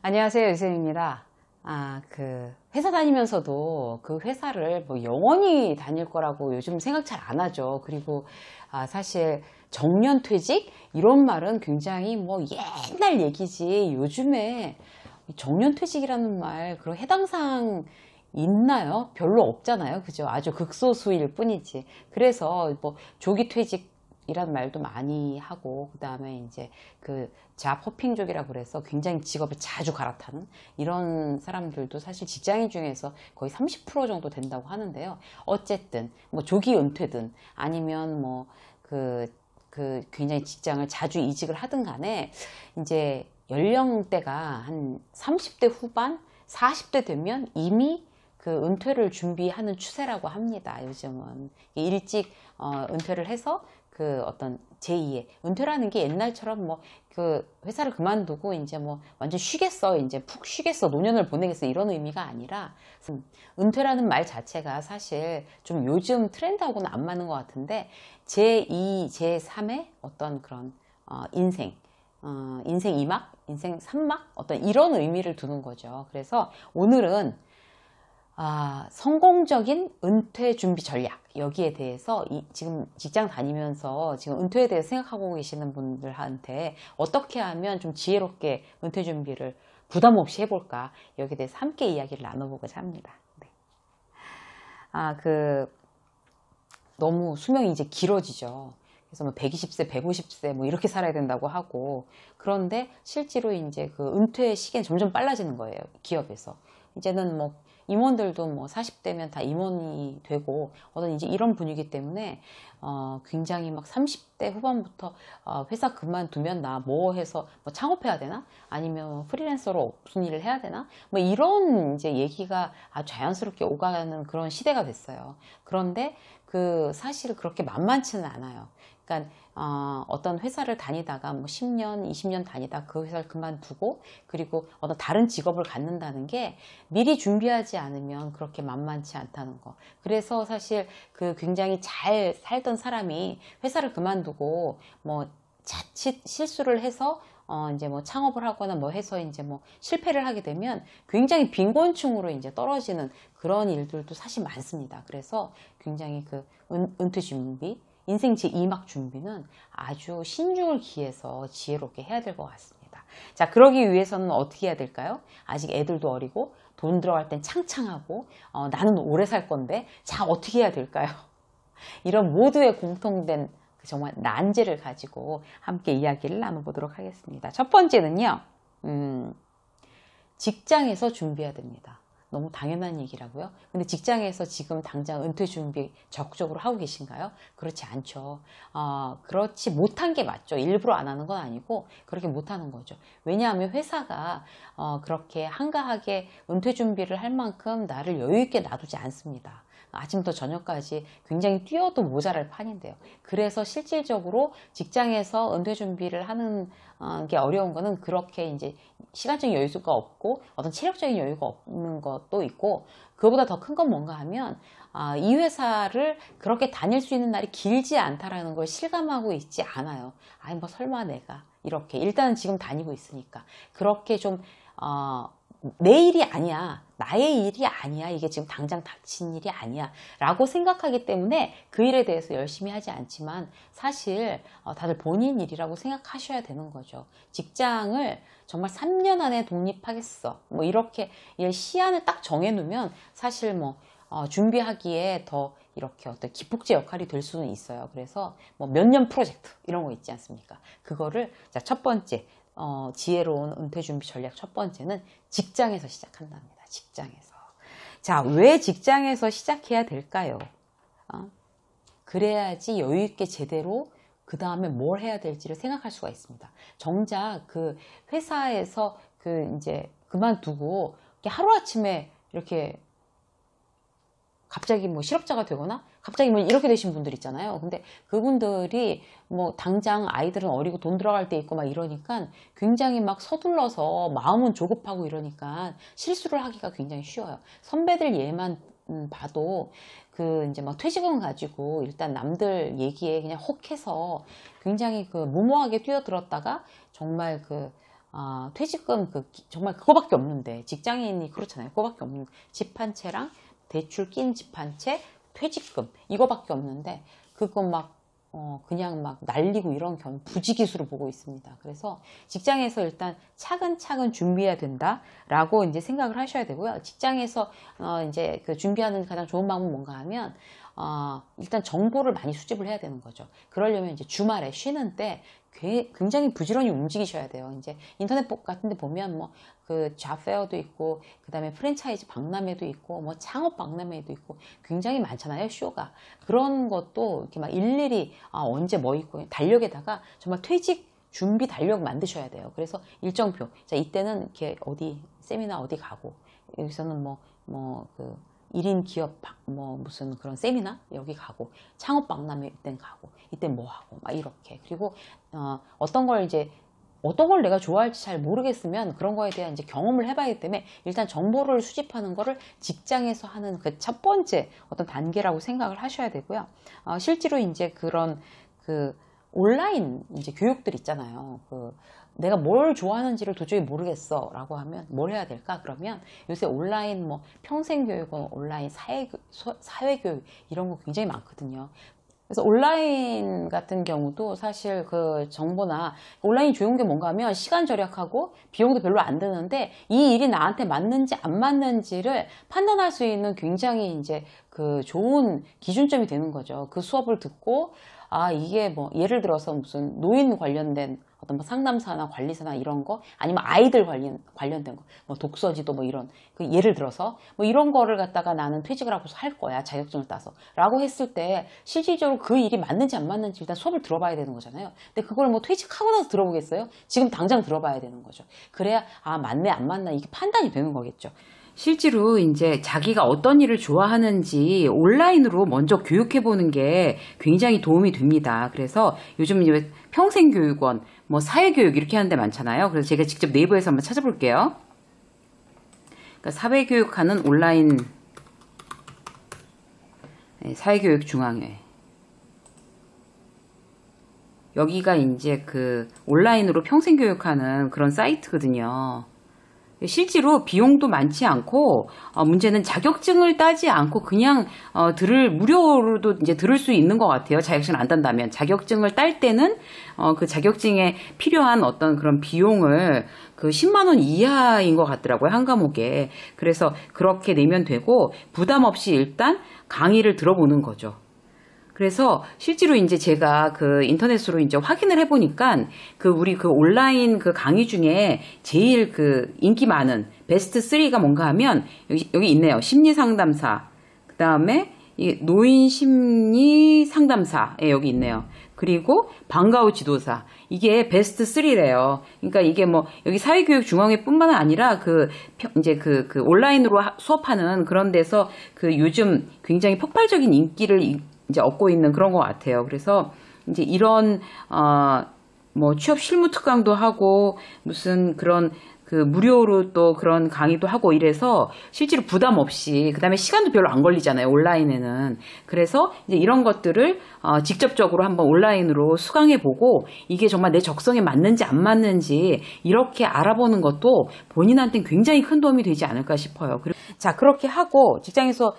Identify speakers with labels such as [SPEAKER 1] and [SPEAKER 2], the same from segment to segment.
[SPEAKER 1] 안녕하세요, 유쌤입니다. 회사 다니면서도 그 회사를 뭐 영원히 다닐 거라고 요즘 생각 잘 안 하죠. 그리고, 사실 정년퇴직? 이런 말은 굉장히 뭐 옛날 얘기지. 요즘에 정년퇴직이라는 말, 그런 해당사항 있나요? 별로 없잖아요. 그죠? 아주 극소수일 뿐이지. 그래서 뭐 조기퇴직 이란 말도 많이 하고, 그 다음에 이제 그 잡 호핑족이라고 그래서 굉장히 직업을 자주 갈아타는 이런 사람들도 사실 직장인 중에서 거의 30% 정도 된다고 하는데요. 어쨌든 뭐 조기 은퇴든 아니면 뭐 굉장히 직장을 자주 이직을 하든 간에 이제 연령대가 한 30대 후반, 40대 되면 이미 그 은퇴를 준비하는 추세라고 합니다. 요즘은 일찍 은퇴를 해서 그 어떤 제2의 은퇴라는 게 옛날처럼 뭐 그 회사를 그만두고 이제 뭐 완전 쉬겠어, 이제 푹 쉬겠어, 노년을 보내겠어 이런 의미가 아니라, 은퇴라는 말 자체가 사실 좀 요즘 트렌드하고는 안 맞는 것 같은데, 제2, 제3의 어떤 그런 인생, 인생 2막, 인생 3막 어떤 이런 의미를 두는 거죠. 그래서 오늘은 성공적인 은퇴 준비 전략, 여기에 대해서 지금 직장 다니면서 지금 은퇴에 대해서 생각하고 계시는 분들한테 어떻게 하면 좀 지혜롭게 은퇴 준비를 부담 없이 해볼까, 여기에 대해서 함께 이야기를 나눠보고자 합니다. 네. 아, 그 너무 수명이 이제 길어지죠. 그래서 뭐 120세, 150세 뭐 이렇게 살아야 된다고 하고, 그런데 실제로 이제 그 은퇴 시기는 점점 빨라지는 거예요. 기업에서. 이제는 뭐 임원들도 뭐 40대면 다 임원이 되고, 어떤 이제 이런 분위기 때문에 굉장히 막 30대 후반부터 회사 그만두면 나 뭐 해서 뭐 창업해야 되나? 아니면 프리랜서로 무슨 일을 해야 되나? 뭐 이런 이제 얘기가 아주 자연스럽게 오가는 그런 시대가 됐어요. 그런데 그 사실 그렇게 만만치는 않아요. 그러니까 어떤 회사를 다니다가 뭐 10년, 20년 다니다 그 회사를 그만두고 그리고 어떤 다른 직업을 갖는다는 게 미리 준비하지 않으면 그렇게 만만치 않다는 거. 그래서 사실 그 굉장히 잘 살던 사람이 회사를 그만두고 뭐 자칫 실수를 해서 이제 뭐 창업을 하거나 뭐 해서 이제 뭐 실패를 하게 되면 굉장히 빈곤층으로 이제 떨어지는 그런 일들도 사실 많습니다. 그래서 굉장히 그 은퇴 준비, 인생 제2막 준비는 아주 신중을 기해서 지혜롭게 해야 될 것 같습니다. 자, 그러기 위해서는 어떻게 해야 될까요? 아직 애들도 어리고 돈 들어갈 땐 창창하고 나는 오래 살 건데, 자, 어떻게 해야 될까요? 이런 모두의 공통된 정말 난제를 가지고 함께 이야기를 나눠보도록 하겠습니다. 첫 번째는요, 직장에서 준비해야 됩니다. 너무 당연한 얘기라고요? 근데 직장에서 지금 당장 은퇴 준비 적극적으로 하고 계신가요? 그렇지 않죠. 그렇지 못한 게 맞죠. 일부러 안 하는 건 아니고 그렇게 못하는 거죠. 왜냐하면 회사가 그렇게 한가하게 은퇴 준비를 할 만큼 나를 여유 있게 놔두지 않습니다. 아침부터 저녁까지 굉장히 뛰어도 모자랄 판인데요. 그래서 실질적으로 직장에서 은퇴 준비를 하는 게 어려운 거는 그렇게 이제 시간적인 여유가 없고 어떤 체력적인 여유가 없는 것도 있고, 그거보다 더 큰 건 뭔가 하면 이 회사를 그렇게 다닐 수 있는 날이 길지 않다라는 걸 실감하고 있지 않아요. 아니 뭐 설마 내가 이렇게 일단은 지금 다니고 있으니까 그렇게 좀 내 일이 아니야, 나의 일이 아니야, 이게 지금 당장 닥친 일이 아니야 라고 생각하기 때문에 그 일에 대해서 열심히 하지 않지만, 사실 다들 본인 일이라고 생각하셔야 되는 거죠. 직장을 정말 3년 안에 독립하겠어 뭐 이렇게 시한을 딱 정해놓으면 사실 뭐 준비하기에 더 이렇게 어떤 기폭제 역할이 될 수는 있어요. 그래서 뭐 몇 년 프로젝트 이런 거 있지 않습니까? 그거를, 자, 첫 번째 지혜로운 은퇴 준비 전략 첫 번째는 직장에서 시작한답니다. 직장에서. 자, 왜 직장에서 시작해야 될까요? 그래야지 여유 있게 제대로 그 다음에 뭘 해야 될지를 생각할 수가 있습니다. 정작 그 회사에서 그 이제 그만두고 하루아침에 이렇게 갑자기 뭐 실업자가 되거나 갑자기 뭐 이렇게 되신 분들 있잖아요. 근데 그분들이 뭐 당장 아이들은 어리고 돈 들어갈 때 있고 막 이러니까 굉장히 막 서둘러서 마음은 조급하고 이러니까 실수를 하기가 굉장히 쉬워요. 선배들 예만 봐도 그 이제 막 퇴직금 가지고 일단 남들 얘기에 그냥 혹해서 굉장히 그 무모하게 뛰어들었다가 정말 그 퇴직금 정말 그거밖에 없는데, 직장인이 그렇잖아요. 그거밖에 없는, 집 한 채랑 대출 낀 집 한 채, 퇴직금 이거밖에 없는데 그거 막 그냥 막 날리고 이런 경우 부지기수로 보고 있습니다. 그래서 직장에서 일단 차근차근 준비해야 된다라고 이제 생각을 하셔야 되고요. 직장에서 이제 그 준비하는 가장 좋은 방법은 뭔가 하면 일단 정보를 많이 수집을 해야 되는 거죠. 그러려면 이제 주말에 쉬는 때 굉장히 부지런히 움직이셔야 돼요. 이제 인터넷 같은 데 보면 뭐 그 잡페어도 있고, 그 다음에 프랜차이즈 박람회도 있고, 뭐 창업 박람회도 있고, 굉장히 많잖아요, 쇼가. 그런 것도 이렇게 막 일일이 언제 뭐 있고 달력에다가 정말 퇴직 준비 달력 만드셔야 돼요. 그래서 일정표. 자, 이때는 이렇게 어디 세미나 어디 가고, 여기서는 그 1인 기업 무슨 그런 세미나 여기 가고, 창업 박람회 이땐 가고, 이땐 뭐 하고 막 이렇게. 그리고 어떤 걸 내가 좋아할지 잘 모르겠으면 그런 거에 대한 이제 경험을 해봐야 때문에 일단 정보를 수집하는 거를 직장에서 하는 그 첫 번째 어떤 단계라고 생각을 하셔야 되고요. 실제로 이제 그런 그 온라인 이제 교육들 있잖아요. 내가 뭘 좋아하는지를 도저히 모르겠어 라고 하면 뭘 해야 될까? 그러면 요새 온라인 평생교육원, 온라인 사회교육 이런 거 굉장히 많거든요. 그래서 온라인 같은 경우도 사실 그 정보나 온라인 좋은 게 뭔가 하면 시간 절약하고 비용도 별로 안 드는데 이 일이 나한테 맞는지 안 맞는지를 판단할 수 있는 굉장히 이제 그 좋은 기준점이 되는 거죠. 그 수업을 듣고 이게 예를 들어서 무슨 노인 관련된 어떤 상담사나 관리사나 이런 거, 아니면 아이들 관련된 거, 독서지도 이런, 예를 들어서, 이런 거를 갖다가 나는 퇴직을 하고서 할 거야. 자격증을 따서. 라고 했을 때, 실질적으로 그 일이 맞는지 안 맞는지 일단 수업을 들어봐야 되는 거잖아요. 근데 그걸 퇴직하고 나서 들어보겠어요? 지금 당장 들어봐야 되는 거죠. 그래야, 맞네, 안 맞나, 이게 판단이 되는 거겠죠. 실제로 이제 자기가 어떤 일을 좋아하는지 온라인으로 먼저 교육해보는 게 굉장히 도움이 됩니다. 그래서 요즘 이제 평생교육원, 사회교육 이렇게 하는 데 많잖아요. 그래서 제가 직접 네이버에서 한번 찾아볼게요. 그러니까 사회교육하는 온라인 사회교육중앙회. 여기가 이제 그 온라인으로 평생교육하는 그런 사이트거든요. 실제로 비용도 많지 않고 문제는 자격증을 따지 않고 그냥 무료로도 이제 들을 수 있는 것 같아요. 자격증을 안 딴다면 자격증을 딸 때는 그 자격증에 필요한 어떤 그런 비용을 그 10만 원 이하인 것 같더라고요, 한 과목에. 그래서 그렇게 내면 되고 부담 없이 일단 강의를 들어보는 거죠. 그래서 실제로 이제 제가 그 인터넷으로 이제 확인을 해보니까 우리 온라인 강의 중에 제일 인기 많은 베스트 3가 뭔가 하면 여기 있네요. 심리상담사, 그 다음에 노인 심리 상담사에 여기 있네요. 그리고 방과후 지도사. 이게 베스트 3래요. 그러니까 이게 여기 사회교육 중앙회 뿐만 아니라 이제 온라인으로 수업하는 그런 데서 요즘 굉장히 폭발적인 인기를 이제 얻고 있는 그런 것 같아요. 그래서 이제 이런 취업 실무 특강도 하고 무슨 그런 무료로 또 그런 강의도 하고 이래서 실제로 부담 없이, 그 다음에 시간도 별로 안 걸리잖아요, 온라인에는. 그래서 이제 이런 것들을 직접적으로 한번 온라인으로 수강해보고 이게 정말 내 적성에 맞는지 안 맞는지 이렇게 알아보는 것도 본인한테는 굉장히 큰 도움이 되지 않을까 싶어요. 자, 그렇게 하고 직장에서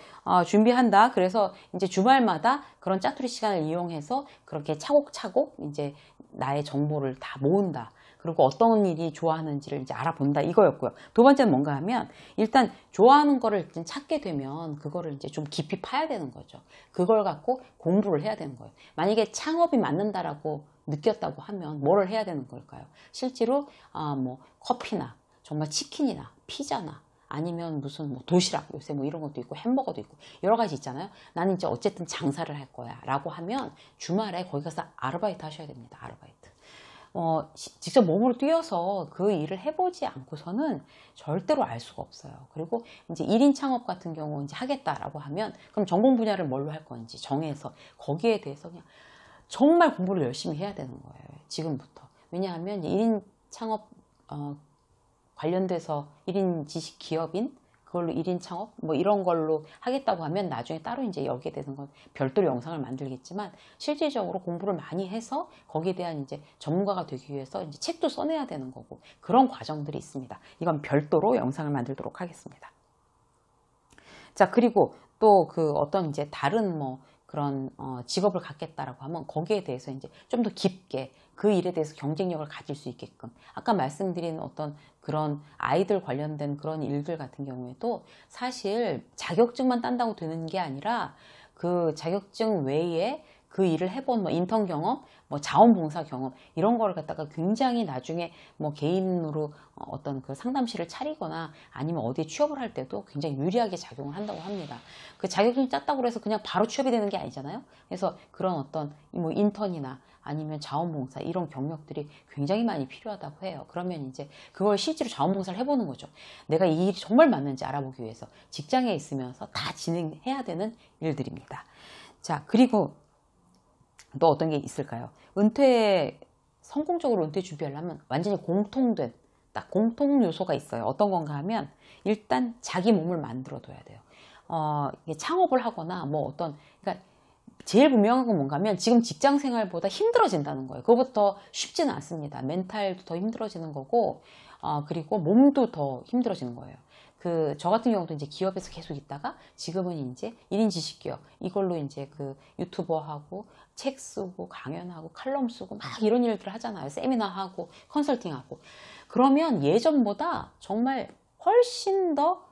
[SPEAKER 1] 준비한다. 그래서 이제 주말마다 그런 짜투리 시간을 이용해서 그렇게 차곡차곡 이제 나의 정보를 다 모은다. 그리고 어떤 일이 좋아하는지를 이제 알아본다, 이거였고요. 두 번째는 뭔가 하면 일단 좋아하는 거를 일단 찾게 되면 그거를 이제 좀 깊이 파야 되는 거죠. 그걸 갖고 공부를 해야 되는 거예요. 만약에 창업이 맞는다라고 느꼈다고 하면 뭐를 해야 되는 걸까요? 실제로 커피나 정말 치킨이나 피자나 아니면 무슨 도시락, 요새 이런 것도 있고 햄버거도 있고 여러 가지 있잖아요. 나는 이제 어쨌든 장사를 할 거야 라고 하면 주말에 거기 가서 아르바이트 하셔야 됩니다. 아르바이트. 직접 몸으로 뛰어서 그 일을 해보지 않고서는 절대로 알 수가 없어요. 그리고 이제 1인 창업 같은 경우 이제 하겠다라고 하면 그럼 전공 분야를 뭘로 할 건지 정해서 거기에 대해서 그냥 정말 공부를 열심히 해야 되는 거예요. 지금부터. 왜냐하면 1인 창업 관련돼서 1인 지식 기업인 그걸로 1인 창업 뭐 이런 걸로 하겠다고 하면 나중에 따로 이제 여기에 대해서 건 별도로 영상을 만들겠지만, 실질적으로 공부를 많이 해서 거기에 대한 이제 전문가가 되기 위해서 이제 책도 써내야 되는 거고, 그런 과정들이 있습니다. 이건 별도로 영상을 만들도록 하겠습니다. 자, 그리고 또 그 어떤 이제 다른 뭐 그런 직업을 갖겠다라고 하면 거기에 대해서 이제 좀 더 깊게 그 일에 대해서 경쟁력을 가질 수 있게끔, 아까 말씀드린 어떤 그런 아이들 관련된 그런 일들 같은 경우에도 사실 자격증만 딴다고 되는 게 아니라 그 자격증 외에 그 일을 해본 뭐 인턴 경험, 뭐 자원봉사 경험, 이런 거를 갖다가 굉장히 나중에 뭐 개인으로 어떤 그 상담실을 차리거나 아니면 어디에 취업을 할 때도 굉장히 유리하게 작용을 한다고 합니다. 그 자격증 땄다고 해서 그냥 바로 취업이 되는 게 아니잖아요. 그래서 그런 어떤 뭐 인턴이나 아니면 자원봉사 이런 경력들이 굉장히 많이 필요하다고 해요. 그러면 이제 그걸 실제로 자원봉사를 해보는 거죠. 내가 이 일이 정말 맞는지 알아보기 위해서 직장에 있으면서 다 진행해야 되는 일들입니다. 자, 그리고 또 어떤 게 있을까요? 성공적으로 은퇴 준비하려면 완전히 공통된 딱 공통 요소가 있어요. 어떤 건가 하면 일단 자기 몸을 만들어 둬야 돼요. 창업을 하거나 뭐 어떤, 그러니까 제일 분명한 건 뭔가 하면 지금 직장 생활보다 힘들어진다는 거예요. 그것부터 쉽지는 않습니다. 멘탈도 더 힘들어지는 거고, 그리고 몸도 더 힘들어지는 거예요. 저 같은 경우도 이제 기업에서 계속 있다가 지금은 이제 1인 지식기업, 이걸로 이제 그 유튜버 하고 책 쓰고 강연하고 칼럼 쓰고 막 이런 일들을 하잖아요. 세미나 하고 컨설팅 하고. 그러면 예전보다 정말 훨씬 더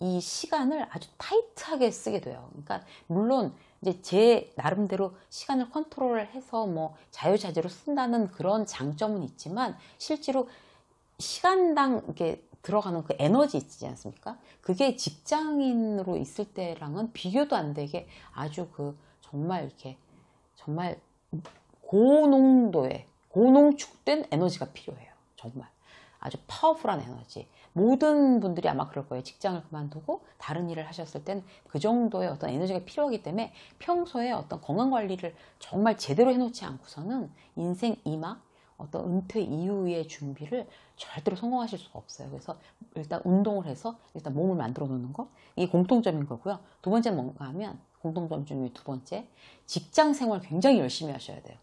[SPEAKER 1] 이 시간을 아주 타이트하게 쓰게 돼요. 그러니까 물론 이제 제 나름대로 시간을 컨트롤해서 뭐 자유자재로 쓴다는 그런 장점은 있지만, 실제로 시간당 이렇게 들어가는 그 에너지 있지 않습니까? 그게 직장인으로 있을 때랑은 비교도 안 되게 아주 정말 이렇게 정말 고농도의 고농축된 에너지가 필요해요. 정말 아주 파워풀한 에너지. 모든 분들이 아마 그럴 거예요. 직장을 그만두고 다른 일을 하셨을 땐 그 정도의 어떤 에너지가 필요하기 때문에 평소에 어떤 건강관리를 정말 제대로 해놓지 않고서는 인생 2막 어떤 은퇴 이후의 준비를 절대로 성공하실 수가 없어요. 그래서 일단 운동을 해서 일단 몸을 만들어 놓는 거, 이게 공통점인 거고요. 두 번째는 뭔가 하면, 공통점 중에 두 번째, 직장 생활 굉장히 열심히 하셔야 돼요.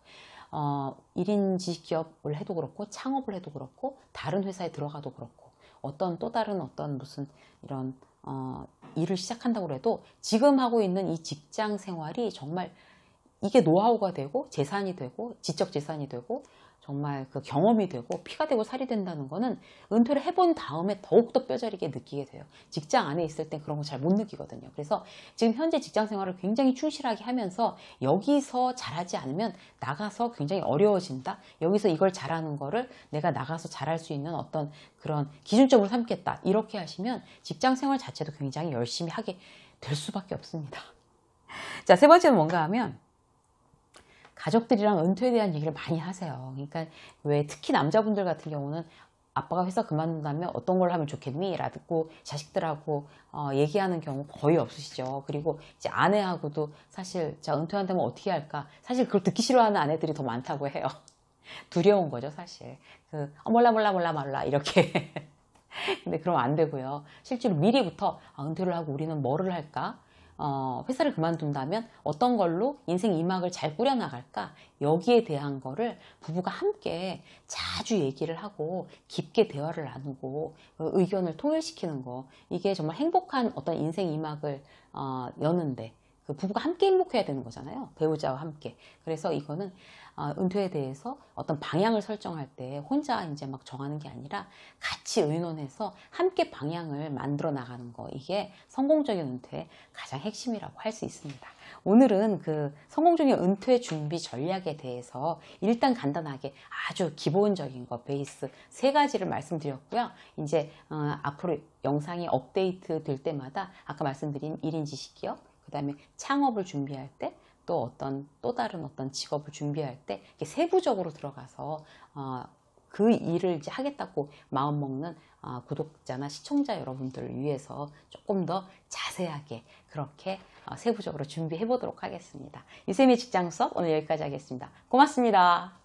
[SPEAKER 1] 1인 지식기업을 해도 그렇고 창업을 해도 그렇고 다른 회사에 들어가도 그렇고 어떤 또 다른 어떤 무슨 이런 일을 시작한다고 해도 지금 하고 있는 이 직장 생활이 정말 이게 노하우가 되고 재산이 되고 지적 재산이 되고 정말 그 경험이 되고 피가 되고 살이 된다는 거는 은퇴를 해본 다음에 더욱더 뼈저리게 느끼게 돼요. 직장 안에 있을 때 그런 거 잘 못 느끼거든요. 그래서 지금 현재 직장 생활을 굉장히 충실하게 하면서 여기서 잘하지 않으면 나가서 굉장히 어려워진다. 여기서 이걸 잘하는 거를 내가 나가서 잘할 수 있는 어떤 그런 기준점으로 삼겠다. 이렇게 하시면 직장 생활 자체도 굉장히 열심히 하게 될 수밖에 없습니다. 자, 세 번째는 뭔가 하면 가족들이랑 은퇴에 대한 얘기를 많이 하세요. 그러니까 왜 특히 남자분들 같은 경우는 아빠가 회사 그만둔다면 어떤 걸 하면 좋겠니? 라고 자식들하고 얘기하는 경우 거의 없으시죠. 그리고 이제 아내하고도 사실 자 은퇴한다면 어떻게 할까? 사실 그걸 듣기 싫어하는 아내들이 더 많다고 해요. 두려운 거죠, 사실. 몰라 이렇게. 근데 그러면 안 되고요. 실제로 미리부터 은퇴를 하고 우리는 뭐를 할까? 회사를 그만둔다면 어떤 걸로 인생 2막을 잘 꾸려나갈까? 여기에 대한 거를 부부가 함께 자주 얘기를 하고 깊게 대화를 나누고 의견을 통일시키는 거, 이게 정말 행복한 어떤 인생 2막을 여는데 그 부부가 함께 행복해야 되는 거잖아요. 배우자와 함께. 그래서 이거는 은퇴에 대해서 어떤 방향을 설정할 때 혼자 이제 막 정하는 게 아니라 같이 의논해서 함께 방향을 만들어 나가는 거, 이게 성공적인 은퇴의 가장 핵심이라고 할 수 있습니다. 오늘은 그 성공적인 은퇴 준비 전략에 대해서 일단 간단하게 아주 기본적인 거 베이스 3가지를 말씀드렸고요. 이제 앞으로 영상이 업데이트 될 때마다 아까 말씀드린 1인 지식기업, 그 다음에 창업을 준비할 때, 또 다른 어떤 직업을 준비할 때 이렇게 세부적으로 들어가서 그 일을 이제 하겠다고 마음먹는 구독자나 시청자 여러분들을 위해서 조금 더 자세하게 그렇게 세부적으로 준비해 보도록 하겠습니다. 유쌤의 직장 수업 오늘 여기까지 하겠습니다. 고맙습니다.